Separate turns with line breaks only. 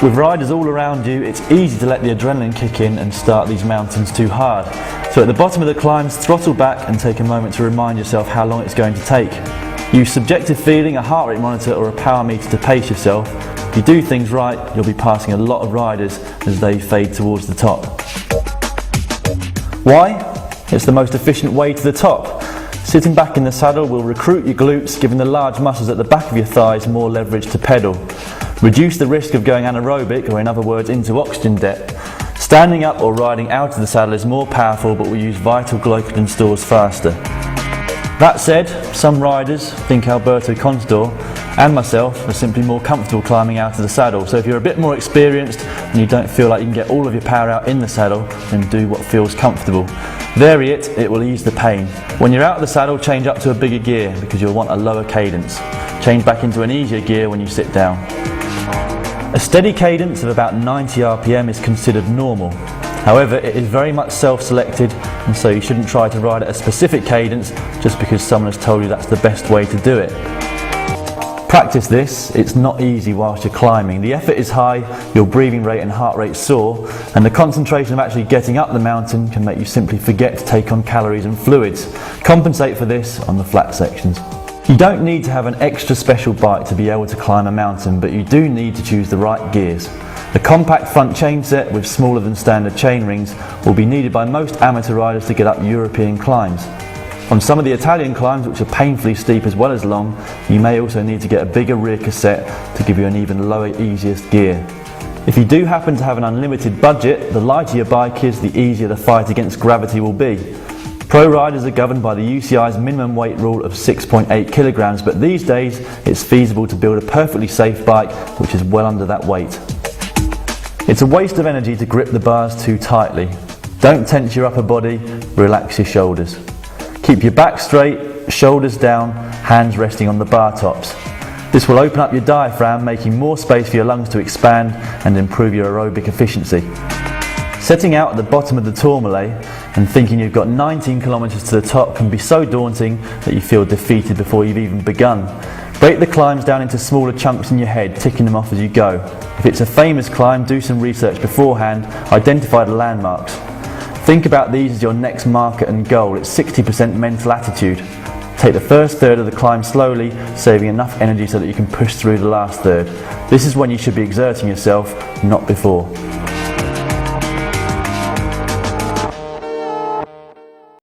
With riders all around you, it's easy to let the adrenaline kick in and start these mountains too hard. So at the bottom of the climbs, throttle back and take a moment to remind yourself how long it's going to take. Use subjective feeling, a heart rate monitor or a power meter to pace yourself. If you do things right, you'll be passing a lot of riders as they fade towards the top. Why? It's the most efficient way to the top. Sitting back in the saddle will recruit your glutes, giving the large muscles at the back of your thighs more leverage to pedal. Reduce the risk of going anaerobic, or in other words, into oxygen debt. Standing up or riding out of the saddle is more powerful but will use vital glycogen stores faster. That said, some riders, think Alberto Contador, and myself, are simply more comfortable climbing out of the saddle. So if you're a bit more experienced and you don't feel like you can get all of your power out in the saddle, then do what feels comfortable. Vary it, it will ease the pain. When you're out of the saddle, change up to a bigger gear because you'll want a lower cadence. Change back into an easier gear when you sit down. A steady cadence of about 90 RPM is considered normal. However, it is very much self-selected, and so you shouldn't try to ride at a specific cadence just because someone has told you that's the best way to do it. Practice this, it's not easy whilst you're climbing. The effort is high, your breathing rate and heart rate soar, and the concentration of actually getting up the mountain can make you simply forget to take on calories and fluids. Compensate for this on the flat sections. You don't need to have an extra special bike to be able to climb a mountain, but you do need to choose the right gears. A compact front chain set with smaller than standard chain rings will be needed by most amateur riders to get up European climbs. On some of the Italian climbs, which are painfully steep as well as long, you may also need to get a bigger rear cassette to give you an even lower, easiest gear. If you do happen to have an unlimited budget, the lighter your bike is, the easier the fight against gravity will be. Pro riders are governed by the UCI's minimum weight rule of 6.8 kilograms, but these days it's feasible to build a perfectly safe bike which is well under that weight. It's a waste of energy to grip the bars too tightly. Don't tense your upper body, relax your shoulders. Keep your back straight, shoulders down, hands resting on the bar tops. This will open up your diaphragm, making more space for your lungs to expand and improve your aerobic efficiency. Setting out at the bottom of the Tourmalet and thinking you've got 19 kilometers to the top can be so daunting that you feel defeated before you've even begun. Break the climbs down into smaller chunks in your head, ticking them off as you go. If it's a famous climb, do some research beforehand, identify the landmarks. Think about these as your next marker and goal. It's 60% mental attitude. Take the first third of the climb slowly, saving enough energy so that you can push through the last third. This is when you should be exerting yourself, not before.